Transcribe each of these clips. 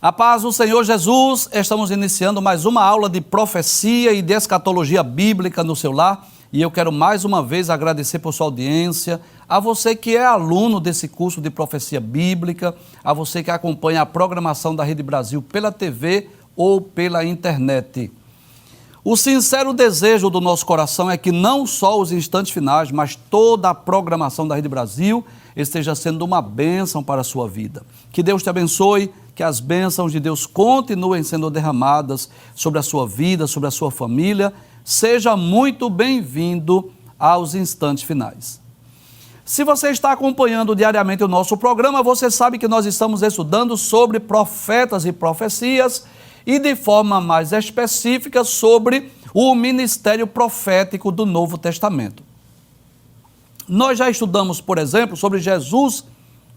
A paz do Senhor Jesus, estamos iniciando mais uma aula de profecia e de escatologia bíblica no seu lar e eu quero mais uma vez agradecer por sua audiência, a você que é aluno desse curso de profecia bíblica, a você que acompanha a programação da Rede Brasil pela TV ou pela internet. O sincero desejo do nosso coração é que não só os instantes finais, mas toda a programação da Rede Brasil esteja sendo uma bênção para a sua vida. Que Deus te abençoe, que as bênçãos de Deus continuem sendo derramadas sobre a sua vida, sobre a sua família. Seja muito bem-vindo aos instantes finais. Se você está acompanhando diariamente o nosso programa, você sabe que nós estamos estudando sobre profetas e profecias e de forma mais específica sobre o ministério profético do Novo Testamento. Nós já estudamos, por exemplo, sobre Jesus,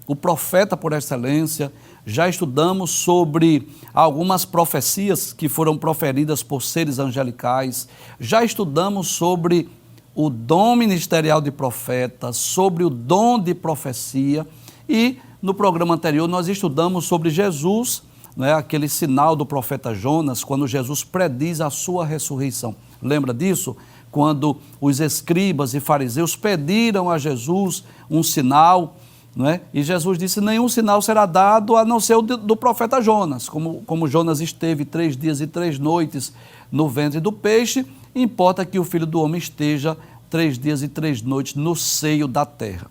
o profeta por excelência, já estudamos sobre algumas profecias que foram proferidas por seres angelicais, já estudamos sobre o dom ministerial de profeta, sobre o dom de profecia e no programa anterior nós estudamos sobre Jesus, aquele sinal do profeta Jonas, quando Jesus prediz a sua ressurreição. Lembra disso? Quando os escribas e fariseus pediram a Jesus um sinal, e Jesus disse, nenhum sinal será dado a não ser o do profeta Jonas. Como Jonas esteve 3 dias e 3 noites no ventre do peixe, importa que o Filho do Homem esteja 3 dias e 3 noites no seio da terra.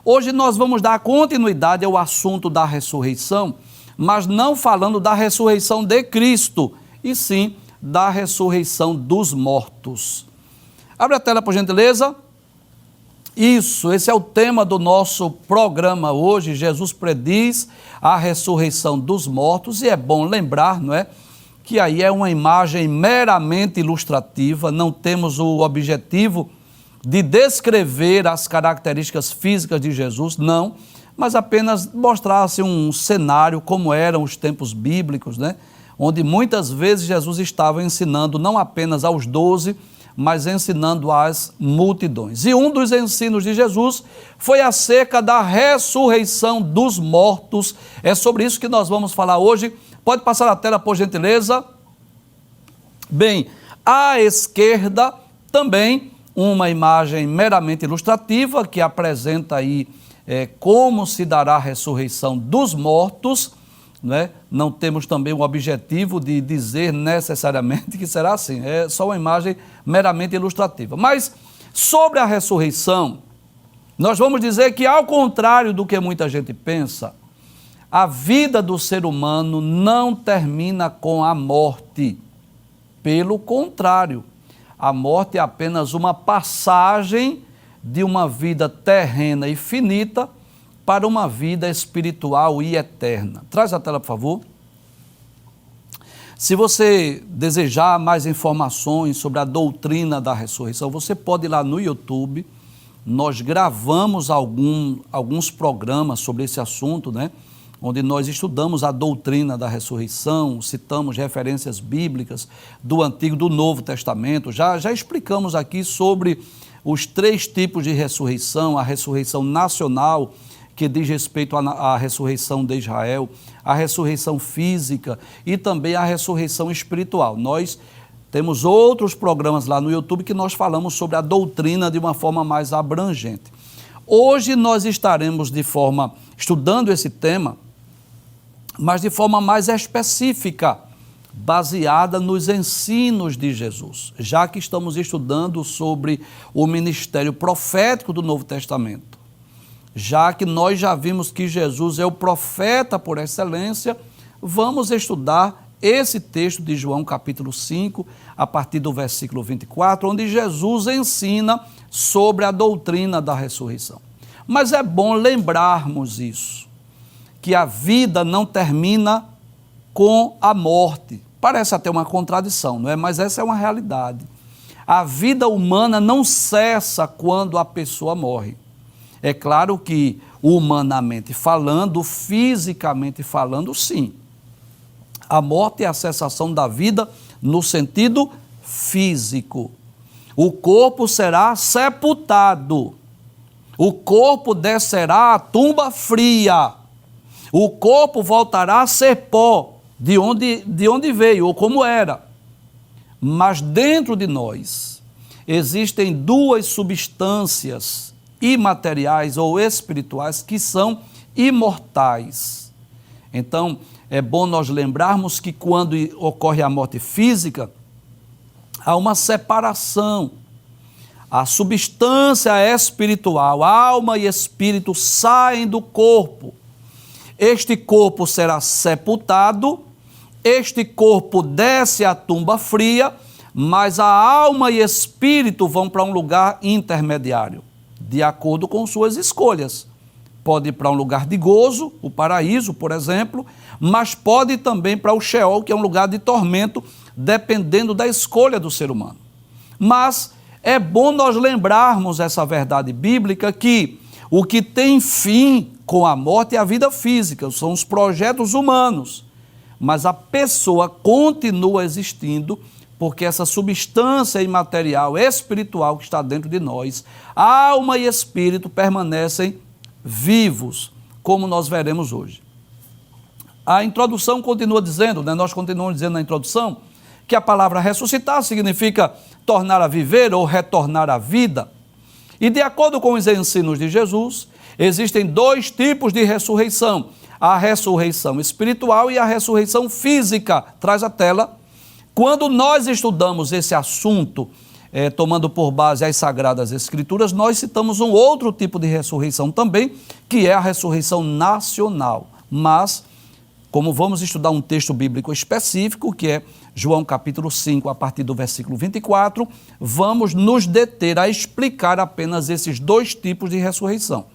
Hoje nós vamos dar continuidade ao assunto da ressurreição, mas não falando da ressurreição de Cristo, e sim da ressurreição dos mortos. Abre a tela, por gentileza. Isso, esse é o tema do nosso programa hoje. Jesus prediz a ressurreição dos mortos e é bom lembrar, que aí é uma imagem meramente ilustrativa, não temos o objetivo de descrever as características físicas de Jesus, não, mas apenas mostrar um cenário como eram os tempos bíblicos, onde muitas vezes Jesus estava ensinando não apenas aos 12, mas ensinando às multidões. E um dos ensinos de Jesus foi acerca da ressurreição dos mortos. É sobre isso que nós vamos falar hoje. Pode passar a tela, por gentileza. Bem, à esquerda também uma imagem meramente ilustrativa que apresenta aí como se dará a ressurreição dos mortos. Não temos também o objetivo de dizer necessariamente que será assim, é só uma imagem meramente ilustrativa. Mas sobre a ressurreição, nós vamos dizer que, ao contrário do que muita gente pensa, a vida do ser humano não termina com a morte. Pelo contrário, a morte é apenas uma passagem de uma vida terrena e finita para uma vida espiritual e eterna. Traz a tela, por favor. Se você desejar mais informações sobre a doutrina da ressurreição, você pode ir lá no YouTube. Nós gravamos alguns programas sobre esse assunto, onde nós estudamos a doutrina da ressurreição, citamos referências bíblicas do Antigo e do Novo Testamento. Já explicamos aqui sobre os 3 tipos de ressurreição, a ressurreição nacional, que diz respeito à ressurreição de Israel, a ressurreição física e também a ressurreição espiritual. Nós temos outros programas lá no YouTube que nós falamos sobre a doutrina de uma forma mais abrangente. Hoje nós estaremos estudando esse tema, mas de forma mais específica, baseada nos ensinos de Jesus, já que estamos estudando sobre o ministério profético do Novo Testamento. Já que nós já vimos que Jesus é o profeta por excelência, vamos estudar esse texto de João capítulo 5, a partir do versículo 24, onde Jesus ensina sobre a doutrina da ressurreição. Mas é bom lembrarmos isso, que a vida não termina com a morte. Parece até uma contradição, mas essa é uma realidade. A vida humana não cessa quando a pessoa morre. É claro que, humanamente falando, fisicamente falando, sim. A morte é a cessação da vida no sentido físico. O corpo será sepultado. O corpo descerá à tumba fria. O corpo voltará a ser pó, de onde veio ou como era. Mas dentro de nós existem duas substâncias imateriais ou espirituais que são imortais. Então, é bom nós lembrarmos que quando ocorre a morte física, há uma separação. A substância espiritual, alma e espírito saem do corpo. Este corpo será sepultado, este corpo desce à tumba fria, mas a alma e espírito vão para um lugar intermediário, de acordo com suas escolhas. Pode ir para um lugar de gozo, o paraíso, por exemplo, mas pode ir também para o Sheol, que é um lugar de tormento, dependendo da escolha do ser humano. Mas é bom nós lembrarmos essa verdade bíblica que o que tem fim com a morte é a vida física, são os projetos humanos, mas a pessoa continua existindo porque essa substância imaterial, espiritual que está dentro de nós, alma e espírito permanecem vivos, como nós veremos hoje. A introdução continua dizendo, nós continuamos dizendo na introdução, que a palavra ressuscitar significa tornar a viver ou retornar à vida. E de acordo com os ensinos de Jesus, existem dois tipos de ressurreição: a ressurreição espiritual e a ressurreição física. Traz a tela. Quando nós estudamos esse assunto, tomando por base as Sagradas Escrituras, nós citamos um outro tipo de ressurreição também, que é a ressurreição nacional. Mas, como vamos estudar um texto bíblico específico, que é João capítulo 5, a partir do versículo 24, vamos nos deter a explicar apenas esses dois tipos de ressurreição: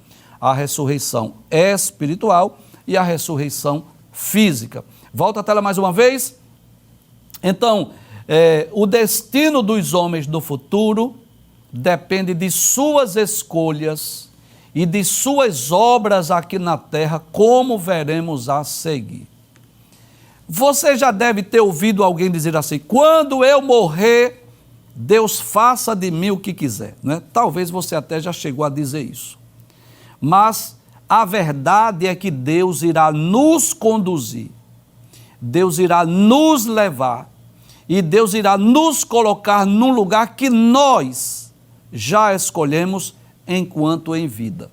a ressurreição espiritual e a ressurreição física. Volta a tela mais uma vez. Então, o destino dos homens do futuro depende de suas escolhas e de suas obras aqui na terra, como veremos a seguir. Você já deve ter ouvido alguém dizer assim: quando eu morrer, Deus faça de mim o que quiser, né? Talvez você até já chegou a dizer isso. Mas a verdade é que Deus irá nos conduzir, Deus irá nos levar e Deus irá nos colocar num lugar que nós já escolhemos enquanto em vida.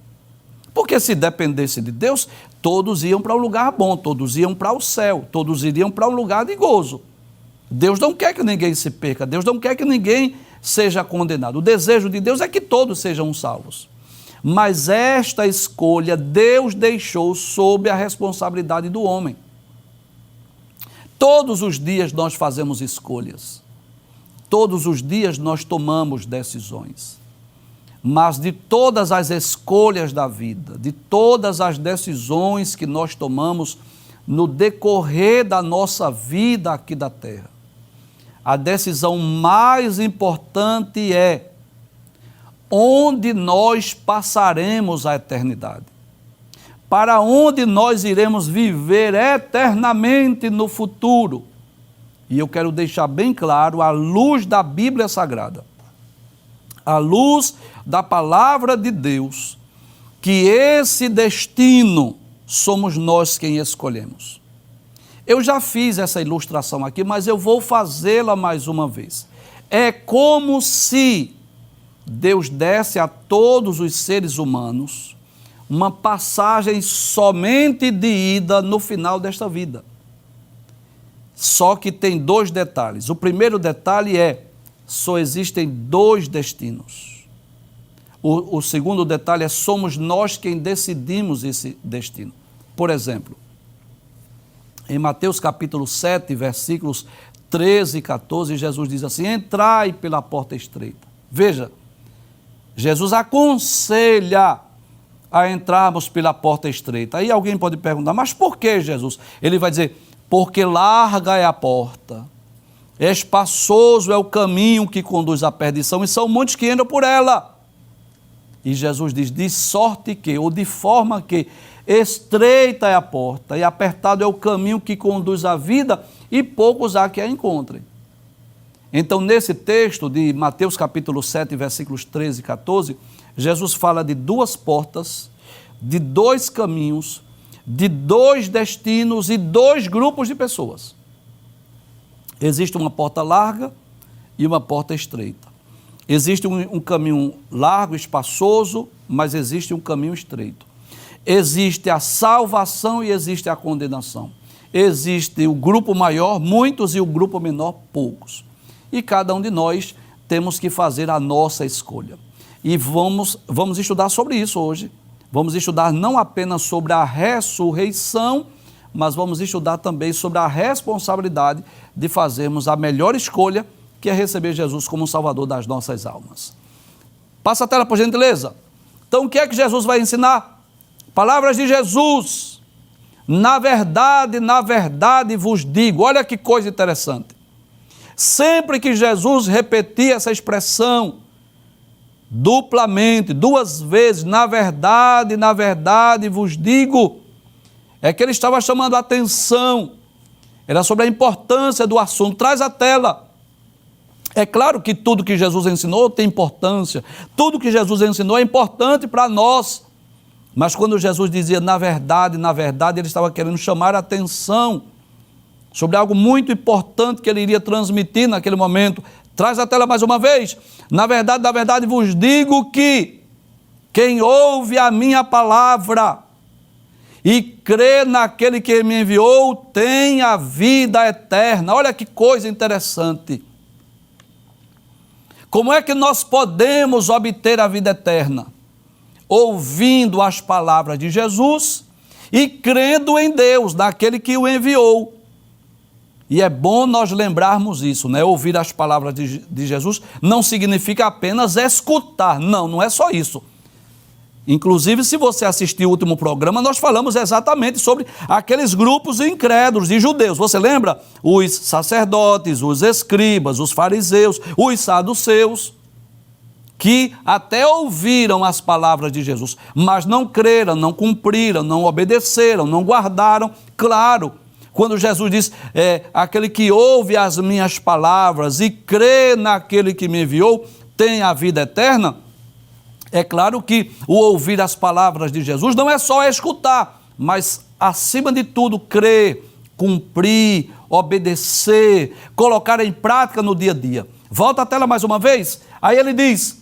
Porque se dependesse de Deus, todos iam para um lugar bom, todos iam para o céu, todos iriam para um lugar de gozo. Deus não quer que ninguém se perca, Deus não quer que ninguém seja condenado. O desejo de Deus é que todos sejam salvos. Mas esta escolha Deus deixou sob a responsabilidade do homem. Todos os dias nós fazemos escolhas, todos os dias nós tomamos decisões, mas de todas as escolhas da vida, de todas as decisões que nós tomamos no decorrer da nossa vida aqui da terra, a decisão mais importante é onde nós passaremos a eternidade, para onde nós iremos viver eternamente no futuro. E eu quero deixar bem claro, à luz da Bíblia Sagrada, à luz da palavra de Deus, que esse destino somos nós quem escolhemos. Eu já fiz essa ilustração aqui, mas eu vou fazê-la mais uma vez. É como se Deus desse a todos os seres humanos uma passagem somente de ida no final desta vida. Só que tem dois detalhes. O primeiro detalhe é: só existem dois destinos. O segundo detalhe é: somos nós quem decidimos esse destino. Por exemplo, em Mateus capítulo 7, versículos 13 e 14, Jesus diz assim: entrai pela porta estreita. Veja, Jesus aconselha a entrarmos pela porta estreita. Aí alguém pode perguntar: mas por que, Jesus? Ele vai dizer: porque larga é a porta, espaçoso é o caminho que conduz à perdição, e são muitos que entram por ela. E Jesus diz: de sorte que, ou de forma que, estreita é a porta e apertado é o caminho que conduz à vida, e poucos há que a encontrem. Então, nesse texto de Mateus capítulo 7, versículos 13 e 14, Jesus fala de duas portas, de dois caminhos, de dois destinos e dois grupos de pessoas. Existe uma porta larga e uma porta estreita. Existe um caminho largo, espaçoso, mas existe um caminho estreito. Existe a salvação e existe a condenação. Existe o grupo maior, muitos, e o grupo menor, poucos. E cada um de nós temos que fazer a nossa escolha. E vamos estudar sobre isso hoje. Vamos estudar não apenas sobre a ressurreição, mas vamos estudar também sobre a responsabilidade de fazermos a melhor escolha, que é receber Jesus como Salvador das nossas almas. Passa a tela, por gentileza. Então, o que é que Jesus vai ensinar? Palavras de Jesus. Na verdade vos digo. Olha que coisa interessante. Sempre que Jesus repetia essa expressão duplamente, duas vezes, na verdade vos digo, é que ele estava chamando a atenção. Era sobre a importância do assunto. Traz a tela. É claro que tudo que Jesus ensinou tem importância. Tudo que Jesus ensinou é importante para nós. Mas quando Jesus dizia na verdade, ele estava querendo chamar a atenção sobre algo muito importante que ele iria transmitir naquele momento. Traz a tela mais uma vez. Na verdade vos digo que quem ouve a minha palavra e crê naquele que me enviou tem a vida eterna. Olha que coisa interessante. Como é que nós podemos obter a vida eterna? Ouvindo as palavras de Jesus e crendo em Deus, naquele que o enviou. E é bom nós lembrarmos isso, né? Ouvir as palavras de Jesus não significa apenas escutar. Não é só isso. Inclusive, se você assistiu o último programa, nós falamos exatamente sobre aqueles grupos incrédulos de judeus. Você lembra? Os sacerdotes, os escribas, os fariseus, os saduceus, que até ouviram as palavras de Jesus, mas não creram, não cumpriram, não obedeceram, não guardaram. Claro, quando Jesus diz, aquele que ouve as minhas palavras e crê naquele que me enviou, tem a vida eterna. É claro que o ouvir as palavras de Jesus não é só escutar, mas, acima de tudo, crer, cumprir, obedecer, colocar em prática no dia a dia. Volta a tela mais uma vez. Aí ele diz,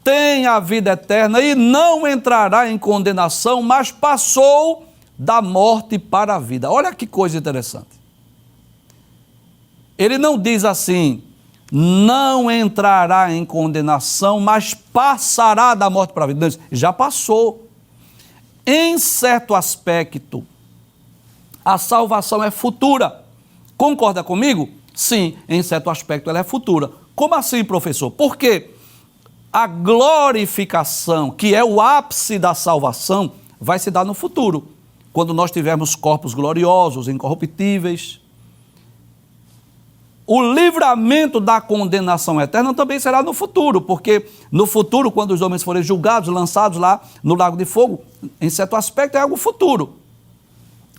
tem a vida eterna e não entrará em condenação, mas passou da morte para a vida. Olha que coisa interessante. Ele não diz assim, não entrará em condenação, mas passará da morte para a vida. Já passou. Em certo aspecto, a salvação é futura. Concorda comigo? Sim, em certo aspecto ela é futura. Como assim, professor? Porque a glorificação, que é o ápice da salvação, vai se dar no futuro, quando nós tivermos corpos gloriosos, incorruptíveis. O livramento da condenação eterna também será no futuro, porque no futuro, quando os homens forem julgados, lançados lá no lago de fogo, em certo aspecto é algo futuro.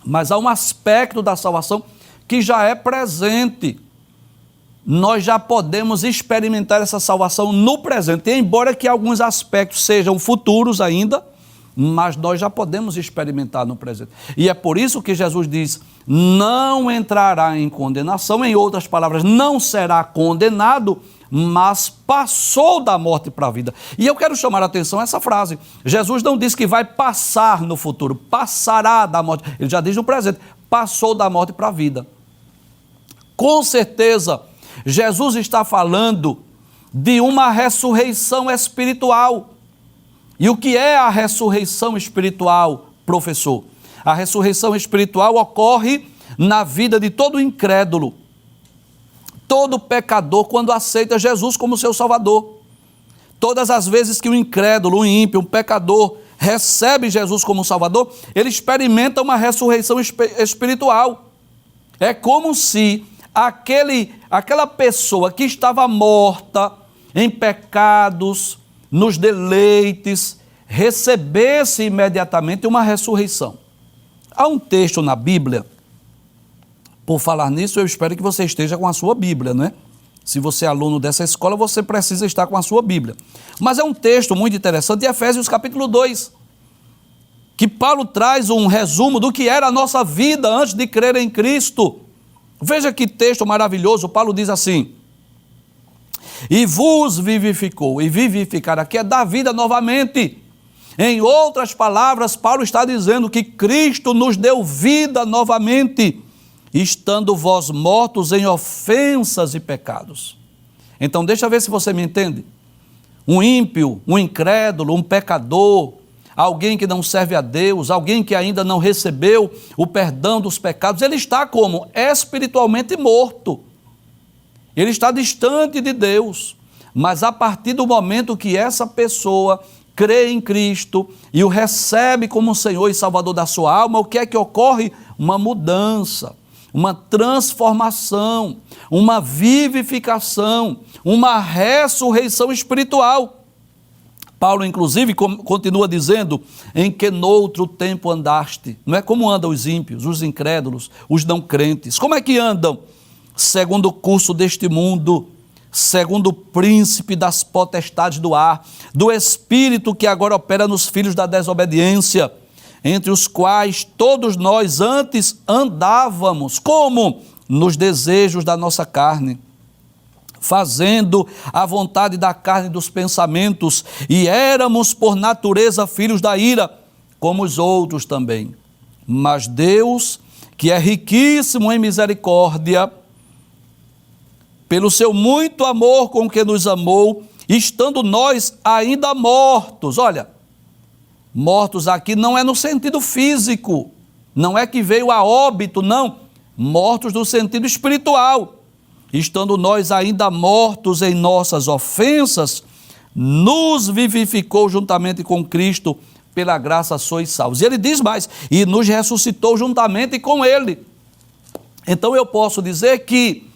Mas há um aspecto da salvação que já é presente. Nós já podemos experimentar essa salvação no presente, embora que alguns aspectos sejam futuros ainda, mas nós já podemos experimentar no presente. E é por isso que Jesus diz, não entrará em condenação, em outras palavras, não será condenado, mas passou da morte para a vida. E eu quero chamar a atenção a essa frase. Jesus não diz que vai passar no futuro, passará da morte. Ele já diz no presente, passou da morte para a vida. Com certeza, Jesus está falando de uma ressurreição espiritual. E o que é a ressurreição espiritual, professor? A ressurreição espiritual ocorre na vida de todo incrédulo, todo pecador, quando aceita Jesus como seu Salvador. Todas as vezes que o incrédulo, o ímpio, um pecador, recebe Jesus como Salvador, ele experimenta uma ressurreição espiritual. É como se aquela pessoa que estava morta em pecados, nos deleites, recebesse imediatamente uma ressurreição. Há um texto na Bíblia, por falar nisso, eu espero que você esteja com a sua Bíblia, não é? Se você é aluno dessa escola, você precisa estar com a sua Bíblia. Mas é um texto muito interessante de Efésios capítulo 2. que Paulo traz um resumo do que era a nossa vida antes de crer em Cristo. Veja que texto maravilhoso. Paulo diz assim: e vos vivificou. E vivificar aqui é dar vida novamente. Em outras palavras, Paulo está dizendo que Cristo nos deu vida novamente, estando vós mortos em ofensas e pecados. Então deixa eu ver se você me entende. Um ímpio, um incrédulo, um pecador, alguém que não serve a Deus, alguém que ainda não recebeu o perdão dos pecados, ele está como? Espiritualmente morto. Ele está distante de Deus. Mas a partir do momento que essa pessoa crê em Cristo e o recebe como Senhor e Salvador da sua alma, o que é que ocorre? Uma mudança, uma transformação, uma vivificação, uma ressurreição espiritual. Paulo, inclusive, continua dizendo: em que noutro tempo andaste. Não é como andam os ímpios, os incrédulos, os não crentes. Como é que andam? Segundo o curso deste mundo, segundo o príncipe das potestades do ar, do espírito que agora opera nos filhos da desobediência, entre os quais todos nós antes andávamos, como? Nos desejos da nossa carne, fazendo a vontade da carne e dos pensamentos, e éramos por natureza filhos da ira, como os outros também. Mas Deus, que é riquíssimo em misericórdia, pelo seu muito amor com que nos amou, estando nós ainda mortos. Olha, mortos aqui não é no sentido físico, não é que veio a óbito, não. Mortos no sentido espiritual. Estando nós ainda mortos em nossas ofensas, nos vivificou juntamente com Cristo, pela graça sois salvos. E ele diz mais: e nos ressuscitou juntamente com ele. Então eu posso dizer que,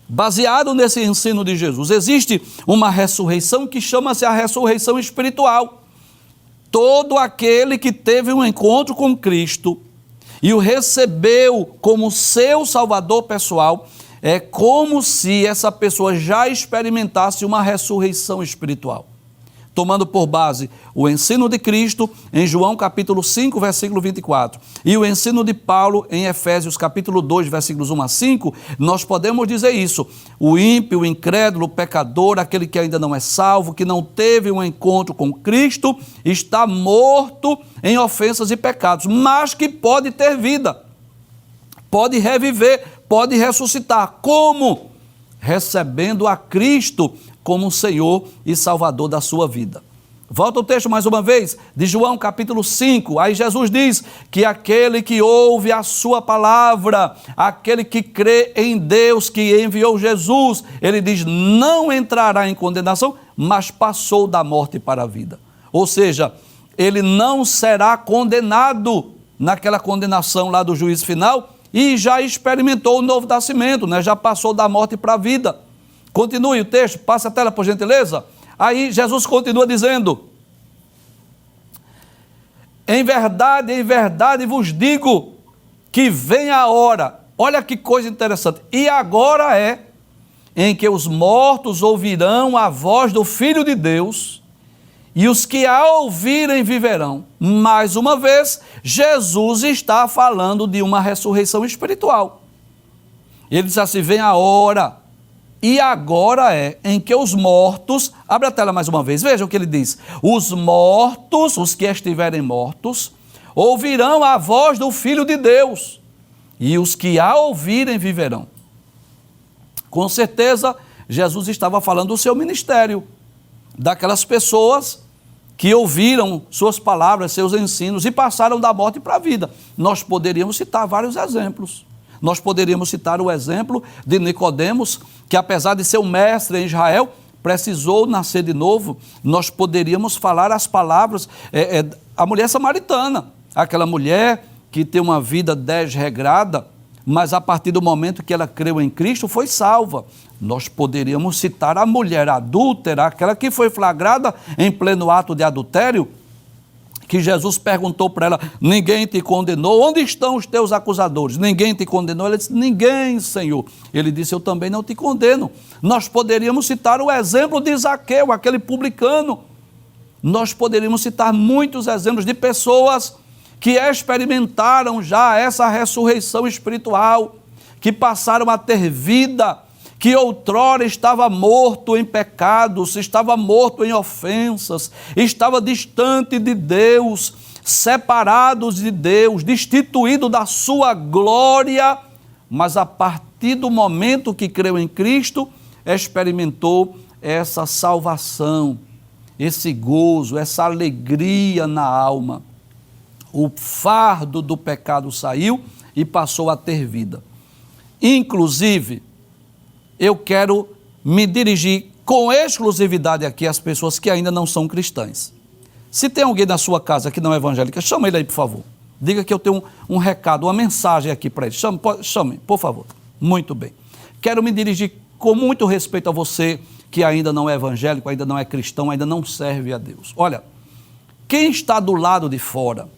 baseado nesse ensino de Jesus, existe uma ressurreição que chama-se a ressurreição espiritual. Todo aquele que teve um encontro com Cristo e o recebeu como seu Salvador pessoal, é como se essa pessoa já experimentasse uma ressurreição espiritual. Tomando por base o ensino de Cristo em João capítulo 5, versículo 24, e o ensino de Paulo em Efésios capítulo 2, versículos 1 a 5, nós podemos dizer isso: o ímpio, o incrédulo, o pecador, aquele que ainda não é salvo, que não teve um encontro com Cristo, está morto em ofensas e pecados, mas que pode ter vida, pode reviver, pode ressuscitar. Como? Recebendo a Cristo como Senhor e Salvador da sua vida. Volta o texto mais uma vez, de João capítulo 5, aí Jesus diz que aquele que ouve a sua palavra, aquele que crê em Deus que enviou Jesus, ele diz, não entrará em condenação, mas passou da morte para a vida. Ou seja, ele não será condenado naquela condenação lá do juízo final e já experimentou o novo nascimento, né? Já passou da morte para a vida. Continue o texto, passe a tela por gentileza. Aí Jesus continua dizendo: em verdade vos digo que vem a hora. Olha que coisa interessante. E agora é em que os mortos ouvirão a voz do Filho de Deus, e os que a ouvirem viverão. Mais uma vez, Jesus está falando de uma ressurreição espiritual. Ele diz assim: vem a hora. E agora é em que os mortos, abre a tela mais uma vez, veja o que ele diz: os mortos, os que estiverem mortos, ouvirão a voz do Filho de Deus, e os que a ouvirem viverão. Com certeza, Jesus estava falando do seu ministério, daquelas pessoas que ouviram suas palavras, seus ensinos e passaram da morte para a vida. Nós poderíamos citar vários exemplos. Nós poderíamos citar o exemplo de Nicodemos, que apesar de ser um mestre em Israel, precisou nascer de novo. Nós poderíamos falar as palavras, a mulher samaritana, aquela mulher que tem uma vida desregrada, mas a partir do momento que ela creu em Cristo, foi salva. Nós poderíamos citar a mulher adúltera, aquela que foi flagrada em pleno ato de adultério, que Jesus perguntou para ela: ninguém te condenou? Onde estão os teus acusadores? Ninguém te condenou? Ela disse: ninguém, Senhor. Ele disse: eu também não te condeno. Nós poderíamos citar o exemplo de Zaqueu, aquele publicano. Nós poderíamos citar muitos exemplos de pessoas que experimentaram já essa ressurreição espiritual, que passaram a ter vida, que outrora estava morto em pecados, estava morto em ofensas, estava distante de Deus, separados de Deus, destituído da sua glória, mas a partir do momento que creu em Cristo, experimentou essa salvação, esse gozo, essa alegria na alma. O fardo do pecado saiu e passou a ter vida. Inclusive, eu quero me dirigir com exclusividade aqui às pessoas que ainda não são cristãs. Se tem alguém na sua casa que não é evangélica, chama ele aí, por favor. Diga que eu tenho um recado, uma mensagem aqui para ele. Chame, por favor. Muito bem. Quero me dirigir com muito respeito a você que ainda não é evangélico, ainda não é cristão, ainda não serve a Deus. Olha, quem está do lado de fora,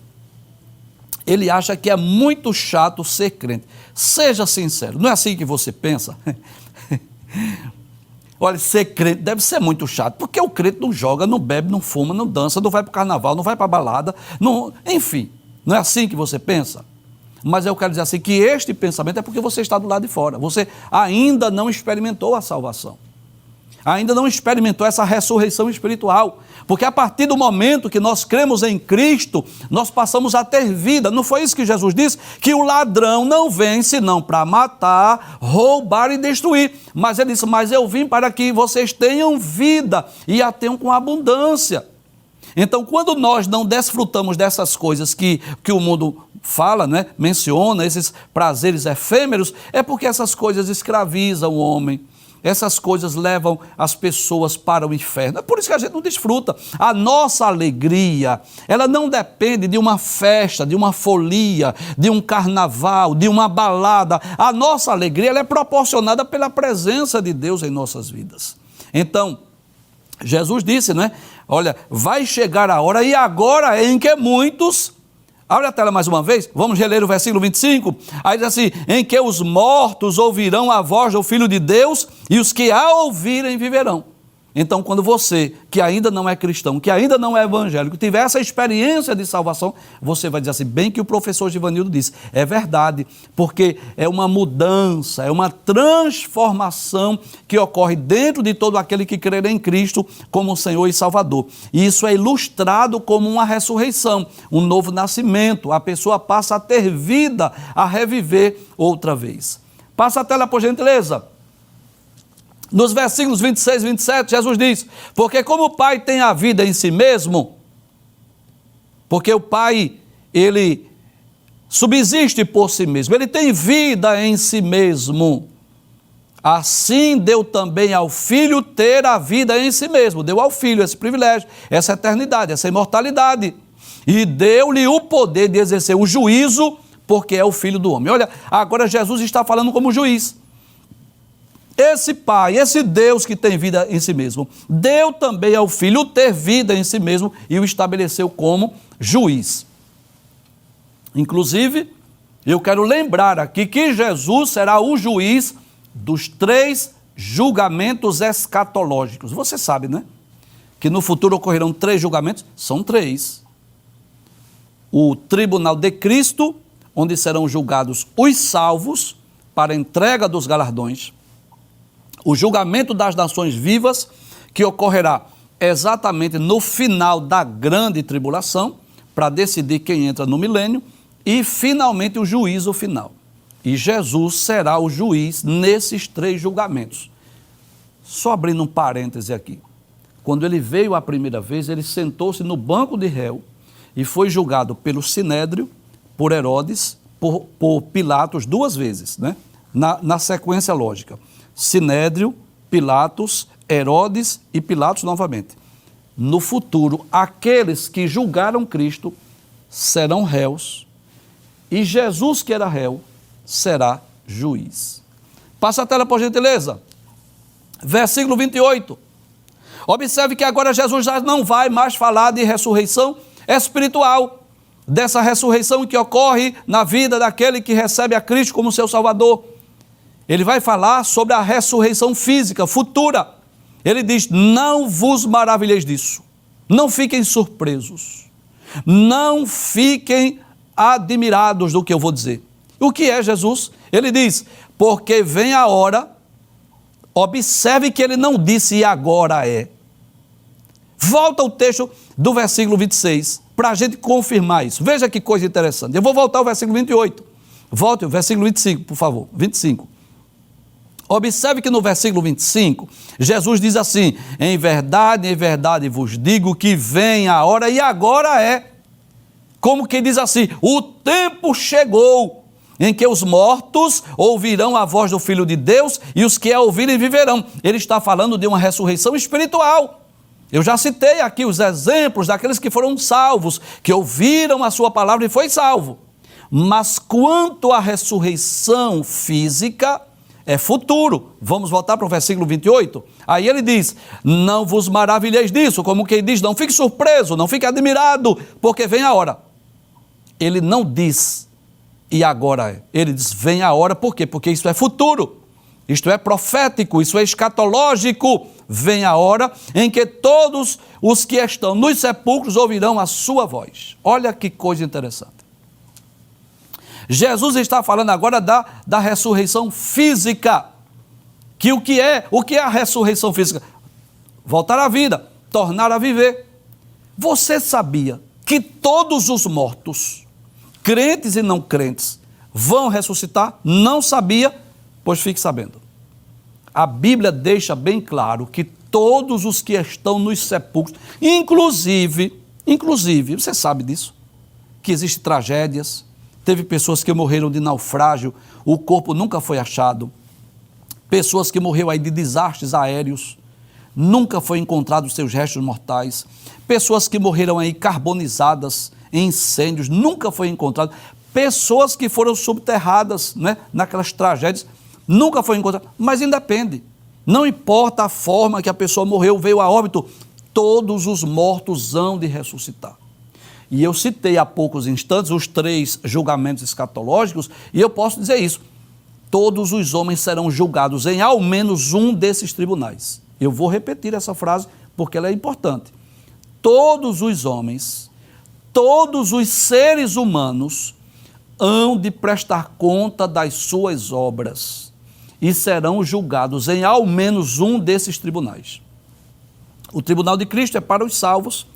ele acha que é muito chato ser crente. Seja sincero, não é assim que você pensa? Olha, ser crente deve ser muito chato, porque o crente não joga, não bebe, não fuma, não dança, não vai para o carnaval, não vai para a balada, não, enfim, não é assim que você pensa? Mas eu quero dizer assim, que este pensamento é porque você está do lado de fora, você ainda não experimentou a salvação, ainda não experimentou essa ressurreição espiritual, porque a partir do momento que nós cremos em Cristo, nós passamos a ter vida. Não foi isso que Jesus disse? Que o ladrão não vem senão para matar, roubar e destruir. Mas ele disse, mas eu vim para que vocês tenham vida e a tenham com abundância. Então, quando nós não desfrutamos dessas coisas que o mundo fala, né, menciona, esses prazeres efêmeros, é porque essas coisas escravizam o homem. Essas coisas levam as pessoas para o inferno. É por isso que a gente não desfruta. A nossa alegria, ela não depende de uma festa, de uma folia, de um carnaval, de uma balada. A nossa alegria, ela é proporcionada pela presença de Deus em nossas vidas. Então, Jesus disse, né? Olha, vai chegar a hora, e agora é em que muitos... Abre a tela mais uma vez, vamos reler o versículo 25, aí diz assim, em que os mortos ouvirão a voz do Filho de Deus, e os que a ouvirem viverão. Então, quando você, que ainda não é cristão, que ainda não é evangélico, tiver essa experiência de salvação, você vai dizer assim, bem que o professor Givanildo disse, é verdade, porque é uma mudança, é uma transformação que ocorre dentro de todo aquele que crê em Cristo como Senhor e Salvador. E isso é ilustrado como uma ressurreição, um novo nascimento, a pessoa passa a ter vida, a reviver outra vez. Passa a tela, por gentileza. Nos versículos 26 e 27, Jesus diz, porque como o Pai tem a vida em si mesmo, porque o Pai, ele subsiste por si mesmo, ele tem vida em si mesmo, assim deu também ao Filho ter a vida em si mesmo, deu ao Filho esse privilégio, essa eternidade, essa imortalidade, e deu-lhe o poder de exercer o juízo, porque é o Filho do homem. Olha, agora Jesus está falando como juiz. Esse Pai, esse Deus que tem vida em si mesmo, deu também ao Filho ter vida em si mesmo e o estabeleceu como juiz. Inclusive, eu quero lembrar aqui que Jesus será o juiz dos 3 julgamentos escatológicos. Você sabe, né? Que no futuro ocorrerão 3 julgamentos? São 3. O tribunal de Cristo, onde serão julgados os salvos para a entrega dos galardões. O julgamento das nações vivas, que ocorrerá exatamente no final da grande tribulação, para decidir quem entra no milênio, e finalmente o juízo final. E Jesus será o juiz nesses 3 julgamentos. Só abrindo um parêntese aqui. Quando ele veio a primeira vez, ele sentou-se no banco de réu e foi julgado pelo Sinédrio, por Herodes, por Pilatos 2 vezes, né? Na sequência lógica. Sinédrio, Pilatos, Herodes e Pilatos novamente. No futuro, aqueles que julgaram Cristo serão réus e Jesus, que era réu, será juiz. Passa a tela, por gentileza. Versículo 28. Observe que agora Jesus já não vai mais falar de ressurreição espiritual, dessa ressurreição que ocorre na vida daquele que recebe a Cristo como seu Salvador. Ele vai falar sobre a ressurreição física, futura. Ele diz, não vos maravilheis disso. Não fiquem surpresos. Não fiquem admirados do que eu vou dizer. O que é Jesus? Ele diz, porque vem a hora, observe que ele não disse e agora é. Volta o texto do versículo 26, para a gente confirmar isso. Veja que coisa interessante. Eu vou voltar ao versículo 28. Volte o versículo 25, por favor. 25. Observe que no versículo 25, Jesus diz assim, em verdade vos digo que vem a hora e agora é. Como que diz assim, o tempo chegou em que os mortos ouvirão a voz do Filho de Deus e os que a ouvirem viverão. Ele está falando de uma ressurreição espiritual. Eu já citei aqui os exemplos daqueles que foram salvos, que ouviram a sua palavra e foi salvo. Mas quanto à ressurreição física, é futuro. Vamos voltar para o versículo 28. Aí ele diz, não vos maravilheis disso, como quem diz, não fique surpreso, não fique admirado, porque vem a hora. Ele não diz, e agora é. Ele diz, vem a hora, por quê? Porque isso é futuro, isto é profético, isso é escatológico. Vem a hora em que todos os que estão nos sepulcros ouvirão a sua voz. Olha que coisa interessante. Jesus está falando agora da ressurreição física. Que o que é a ressurreição física? Voltar à vida, tornar a viver. Você sabia que todos os mortos, crentes e não crentes, vão ressuscitar? Não sabia? Pois fique sabendo. A Bíblia deixa bem claro que todos os que estão nos sepulcros, inclusive, você sabe disso, que existem tragédias, teve pessoas que morreram de naufrágio, o corpo nunca foi achado, pessoas que morreram aí de desastres aéreos, nunca foi encontrado os seus restos mortais, pessoas que morreram aí carbonizadas em incêndios, nunca foi encontrado, pessoas que foram subterradas, né, naquelas tragédias, nunca foi encontrado, mas independe, não importa a forma que a pessoa morreu, veio a óbito, todos os mortos hão de ressuscitar. E eu citei há poucos instantes os 3 julgamentos escatológicos, e eu posso dizer isso, todos os homens serão julgados em ao menos um desses tribunais. Eu vou repetir essa frase porque ela é importante. Todos os homens, todos os seres humanos hão de prestar conta das suas obras e serão julgados em ao menos um desses tribunais. O tribunal de Cristo é para os salvos,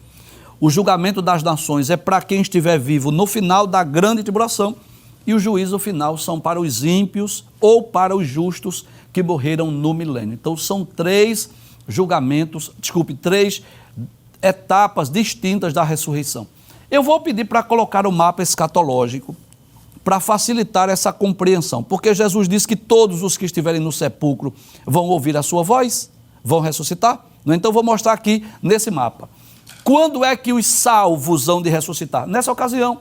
o julgamento das nações é para quem estiver vivo no final da grande tribulação e o juízo final são para os ímpios ou para os justos que morreram no milênio. Então são 3 etapas distintas da ressurreição. Eu vou pedir para colocar o mapa escatológico para facilitar essa compreensão, porque Jesus disse que todos os que estiverem no sepulcro vão ouvir a sua voz, vão ressuscitar. Então vou mostrar aqui nesse mapa. Quando é que os salvos hão de ressuscitar? Nessa ocasião,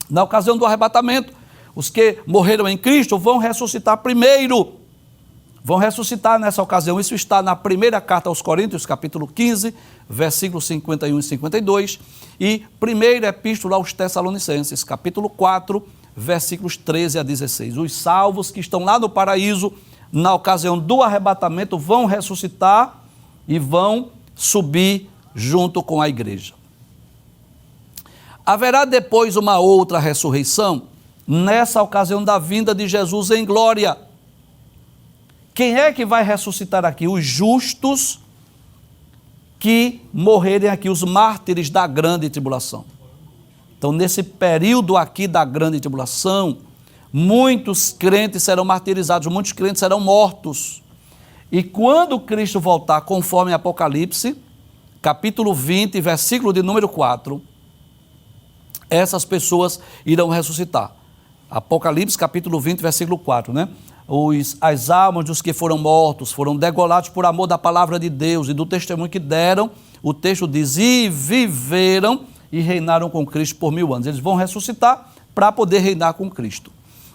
na ocasião do arrebatamento, os que morreram em Cristo vão ressuscitar primeiro, vão ressuscitar nessa ocasião. Isso está na primeira carta aos Coríntios, capítulo 15, versículos 51 e 52, e primeira epístola aos Tessalonicenses, capítulo 4, versículos 13 a 16. Os salvos que estão lá no paraíso, na ocasião do arrebatamento, vão ressuscitar e vão subir junto com a igreja. Haverá depois uma outra ressurreição, nessa ocasião da vinda de Jesus em glória. Quem é que vai ressuscitar aqui? Os justos que morrerem aqui, os mártires da grande tribulação. Então, nesse período aqui da grande tribulação, muitos crentes serão martirizados, muitos crentes serão mortos. E quando Cristo voltar, conforme Apocalipse, capítulo 20, versículo de número 4, essas pessoas irão ressuscitar. Apocalipse, capítulo 20, versículo 4, né? As almas dos que foram mortos foram degolados por amor da palavra de Deus e do testemunho que deram. O texto diz, e viveram e reinaram com Cristo por 1000 anos. Eles vão ressuscitar para poder reinar com Cristo.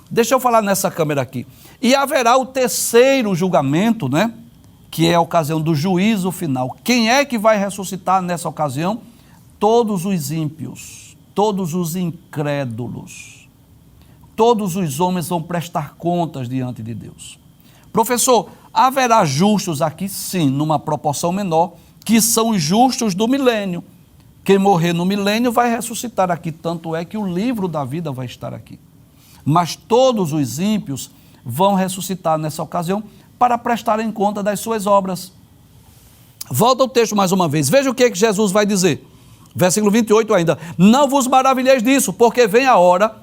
Deixa eu falar nessa câmera aqui. E haverá o terceiro julgamento, né? Que é a ocasião do juízo final. Quem é que vai ressuscitar nessa ocasião? Todos os ímpios, todos os incrédulos, todos os homens vão prestar contas diante de Deus. Professor, haverá justos aqui? Sim, numa proporção menor, que são os justos do milênio, Quem morrer no milênio vai ressuscitar aqui, tanto é que o livro da vida vai estar aqui. Mas todos os ímpios vão ressuscitar nessa ocasião para prestarem conta das suas obras. Volta ao texto mais uma vez, veja o que Jesus vai dizer. Versículo 28 ainda. Não vos maravilheis disso, porque vem a hora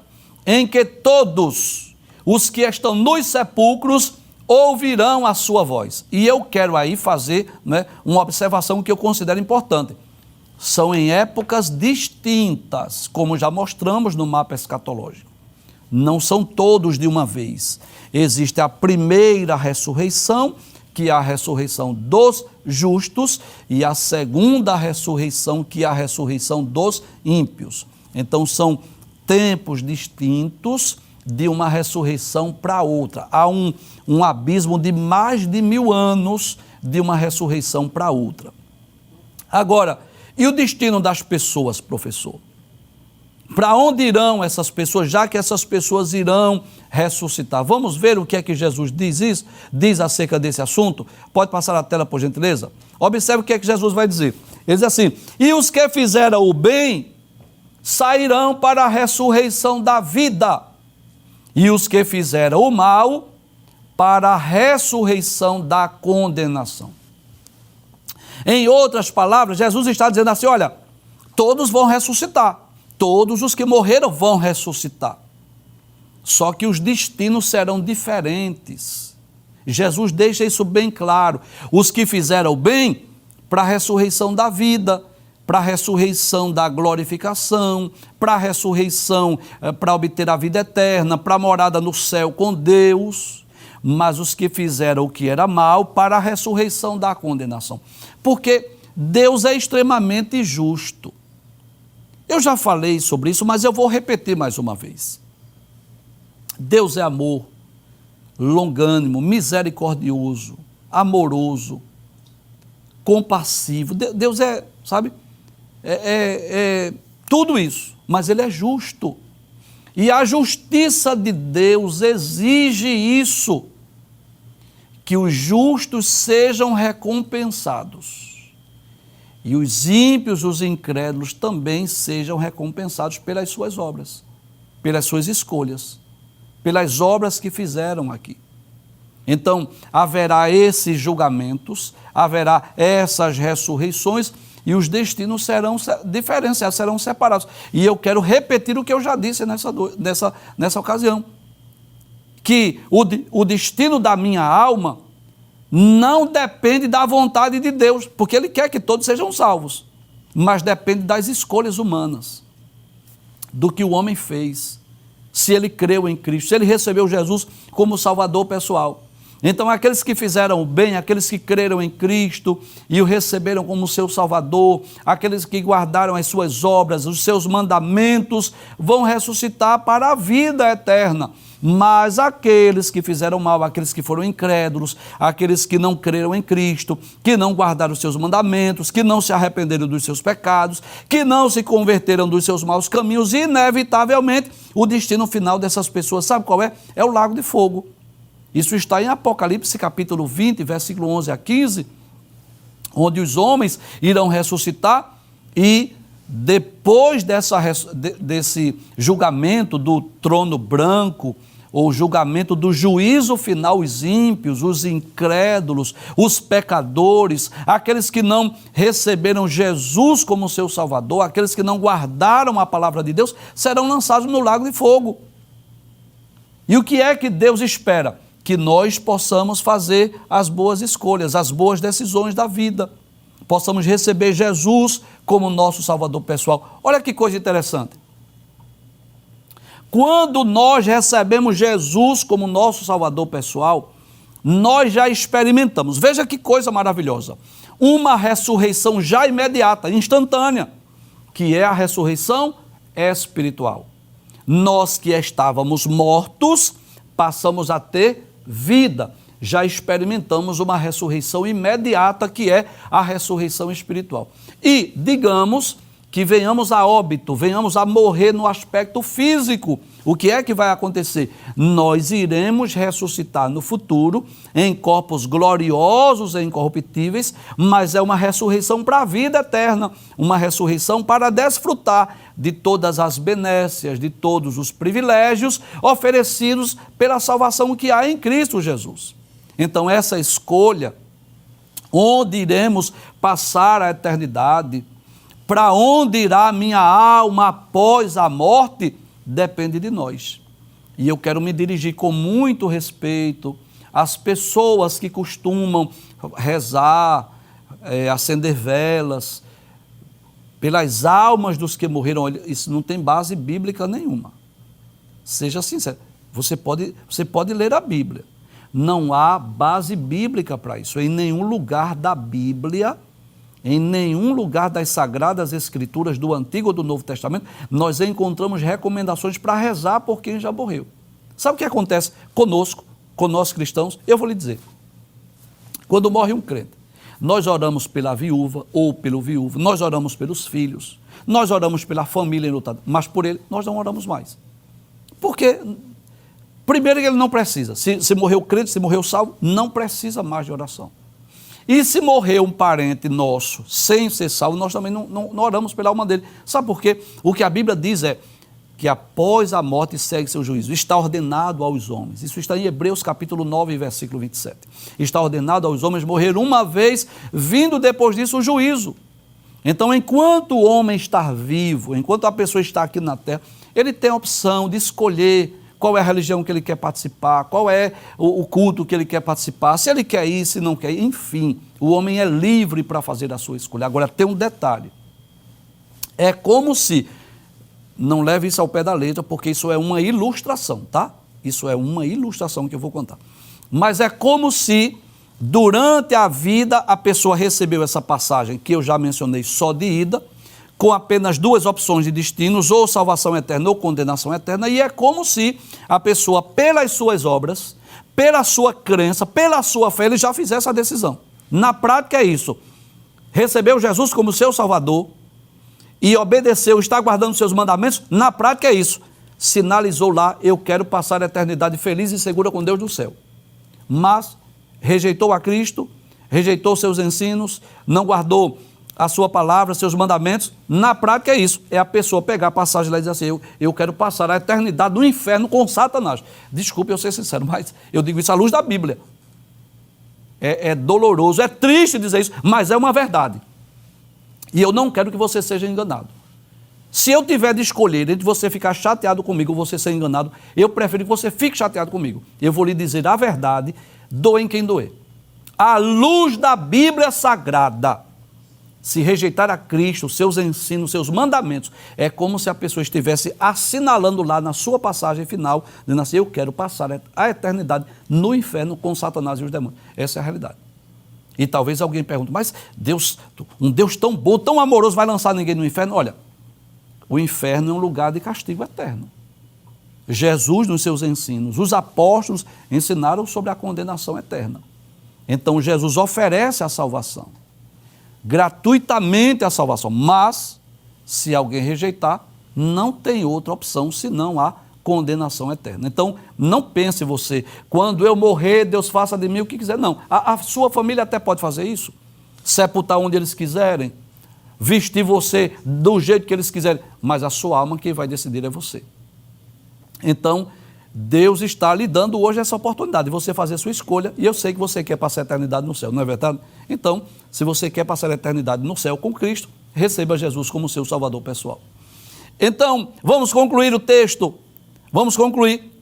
em que todos os que estão nos sepulcros ouvirão a sua voz. E eu quero aí fazer, né, uma observação que eu considero importante. São em épocas distintas, como já mostramos no mapa escatológico. Não são todos de uma vez. Existe a primeira ressurreição, que é a ressurreição dos justos, e a segunda ressurreição, que é a ressurreição dos ímpios. Então são tempos distintos de uma ressurreição para outra. Há um abismo de mais de 1000 anos de uma ressurreição para outra. Agora, e o destino das pessoas, professor? Para onde irão essas pessoas, já que essas pessoas irão ressuscitar? Vamos ver o que é que Jesus diz acerca desse assunto? Pode passar a tela, por gentileza? Observe o que é que Jesus vai dizer. Ele diz assim: e os que fizeram o bem sairão para a ressurreição da vida, e os que fizeram o mal para a ressurreição da condenação. Em outras palavras, Jesus está dizendo assim: olha, todos vão ressuscitar. Todos os que morreram vão ressuscitar. Só que os destinos serão diferentes. Jesus deixa isso bem claro. Os que fizeram o bem, para a ressurreição da vida, para a ressurreição da glorificação, para a ressurreição, para obter a vida eterna, para a morada no céu com Deus. Mas os que fizeram o que era mal, para a ressurreição da condenação. Porque Deus é extremamente justo. Eu já falei sobre isso, mas eu vou repetir mais uma vez. Deus é amor, longânimo, misericordioso, amoroso, compassivo. Deus é, sabe, tudo isso, mas Ele é justo. E a justiça de Deus exige isso, que os justos sejam recompensados. E os ímpios, os incrédulos, também sejam recompensados pelas suas obras, pelas suas escolhas, pelas obras que fizeram aqui. Então, haverá esses julgamentos, haverá essas ressurreições, e os destinos serão diferenciados, serão separados. E eu quero repetir o que eu já disse nessa ocasião, que o destino da minha alma não depende da vontade de Deus, porque Ele quer que todos sejam salvos, mas depende das escolhas humanas, do que o homem fez, se ele creu em Cristo, se ele recebeu Jesus como Salvador pessoal. Então, aqueles que fizeram o bem, aqueles que creram em Cristo e o receberam como seu Salvador, aqueles que guardaram as suas obras, os seus mandamentos, vão ressuscitar para a vida eterna. Mas aqueles que fizeram mal, aqueles que foram incrédulos, aqueles que não creram em Cristo, que não guardaram os seus mandamentos, que não se arrependeram dos seus pecados, que não se converteram dos seus maus caminhos, inevitavelmente, o destino final dessas pessoas, sabe qual é? É o lago de fogo. Isso está em Apocalipse capítulo 20, versículo 11 a 15, onde os homens irão ressuscitar e depois desse julgamento do trono branco, ou julgamento do juízo final, os ímpios, os incrédulos, os pecadores, aqueles que não receberam Jesus como seu Salvador, aqueles que não guardaram a palavra de Deus, serão lançados no lago de fogo. E o que é que Deus espera? Que nós possamos fazer as boas escolhas, as boas decisões da vida, possamos receber Jesus como nosso Salvador pessoal. Olha que coisa interessante. Quando nós recebemos Jesus como nosso Salvador pessoal, nós já experimentamos, veja que coisa maravilhosa, uma ressurreição já imediata, instantânea, que é a ressurreição espiritual. Nós que estávamos mortos, passamos a ter vida. Já experimentamos uma ressurreição imediata, que é a ressurreição espiritual. E, digamos que venhamos a óbito, venhamos a morrer no aspecto físico, O que é que vai acontecer? Nós iremos ressuscitar no futuro em corpos gloriosos e incorruptíveis, mas é uma ressurreição para a vida eterna, uma ressurreição para desfrutar de todas as benécias, de todos os privilégios oferecidos pela salvação que há em Cristo Jesus. Então essa escolha, onde iremos passar a eternidade, para onde irá a minha alma após a morte, depende de nós. E eu quero me dirigir com muito respeito às pessoas que costumam rezar, acender velas, pelas almas dos que morreram. Olha, isso não tem base bíblica nenhuma. Seja sincero, você pode ler a Bíblia. Não há base bíblica para isso. Em nenhum lugar da Bíblia, em nenhum lugar das Sagradas Escrituras do Antigo ou do Novo Testamento, nós encontramos recomendações para rezar por quem já morreu. Sabe o que acontece conosco, com nós cristãos? Eu vou lhe dizer. Quando morre um crente, nós oramos pela viúva ou pelo viúvo, nós oramos pelos filhos, nós oramos pela família enlutada, mas por ele nós não oramos mais. Porque, primeiro, ele não precisa. Se morreu crente, se morreu salvo, não precisa mais de oração. E se morrer um parente nosso sem ser salvo, nós também não oramos pela alma dele. Sabe por quê? O que a Bíblia diz é que após a morte segue seu juízo. Está ordenado aos homens. Isso está em Hebreus capítulo 9, versículo 27. Está ordenado aos homens morrer uma vez, vindo depois disso o juízo. Então, enquanto o homem está vivo, enquanto a pessoa está aqui na terra, ele tem a opção de escolher qual é a religião que ele quer participar, qual é o culto que ele quer participar, se ele quer ir, se não quer ir, enfim, o homem é livre para fazer a sua escolha. Agora, tem um detalhe, é como se, não leve isso ao pé da letra, porque isso é uma ilustração, tá? Isso é uma ilustração que eu vou contar. Mas é como se, durante a vida, a pessoa recebeu essa passagem, que eu já mencionei só de ida, com apenas duas opções de destinos, ou salvação eterna ou condenação eterna, e é como se a pessoa, pelas suas obras, pela sua crença, pela sua fé, ele já fizesse a decisão. Na prática é isso, recebeu Jesus como seu Salvador, e obedeceu, está guardando seus mandamentos, na prática é isso, sinalizou lá, eu quero passar a eternidade feliz e segura com Deus no céu. Mas rejeitou a Cristo, rejeitou seus ensinos, não guardou a sua palavra, seus mandamentos, na prática é isso, é a pessoa pegar a passagem lá e dizer assim, eu quero passar a eternidade no inferno com Satanás. Desculpe eu ser sincero, mas eu digo isso à luz da Bíblia. É doloroso, é triste dizer isso, mas é uma verdade. E eu não quero que você seja enganado. Se eu tiver de escolher entre você ficar chateado comigo ou você ser enganado, eu prefiro que você fique chateado comigo. Eu vou lhe dizer a verdade, doem quem doer. À luz da Bíblia Sagrada, se rejeitar a Cristo, seus ensinos, seus mandamentos, é como se a pessoa estivesse assinalando lá na sua passagem final, dizendo assim, eu quero passar a eternidade no inferno com Satanás e os demônios. Essa é a realidade. E talvez alguém pergunte, mas Deus, um Deus tão bom, tão amoroso, vai lançar ninguém no inferno? Olha, o inferno é um lugar de castigo eterno. Jesus, nos seus ensinos, os apóstolos ensinaram sobre a condenação eterna. Então Jesus oferece a salvação, gratuitamente a salvação, mas se alguém rejeitar, não tem outra opção senão a condenação eterna. Então, não pense você, quando eu morrer, Deus faça de mim o que quiser. Não, a sua família até pode fazer isso, sepultar onde eles quiserem, vestir você do jeito que eles quiserem, mas a sua alma quem vai decidir é você. Então, Deus está lhe dando hoje essa oportunidade de você fazer a sua escolha, e eu sei que você quer passar a eternidade no céu, não é verdade? Então, se você quer passar a eternidade no céu com Cristo, receba Jesus como seu Salvador pessoal. Então, vamos concluir o texto, vamos concluir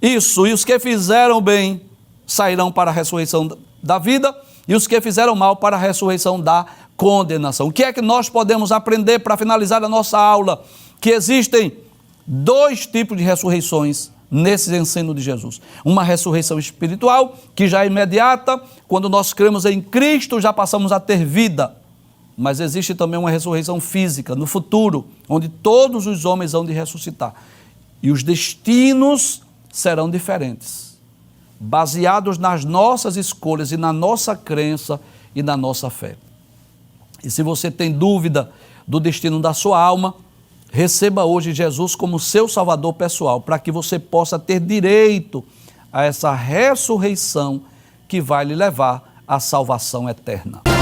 isso, e os que fizeram bem sairão para a ressurreição da vida, e os que fizeram mal para a ressurreição da condenação. O que é que nós podemos aprender para finalizar a nossa aula? Que existem dois tipos de ressurreições nesse ensino de Jesus. Uma ressurreição espiritual, que já é imediata, quando nós cremos em Cristo, já passamos a ter vida. Mas existe também uma ressurreição física, no futuro, onde todos os homens hão de ressuscitar. E os destinos serão diferentes, baseados nas nossas escolhas e na nossa crença e na nossa fé. E se você tem dúvida do destino da sua alma, Receba hoje Jesus como seu Salvador pessoal, para que você possa ter direito a essa ressurreição que vai lhe levar à salvação eterna.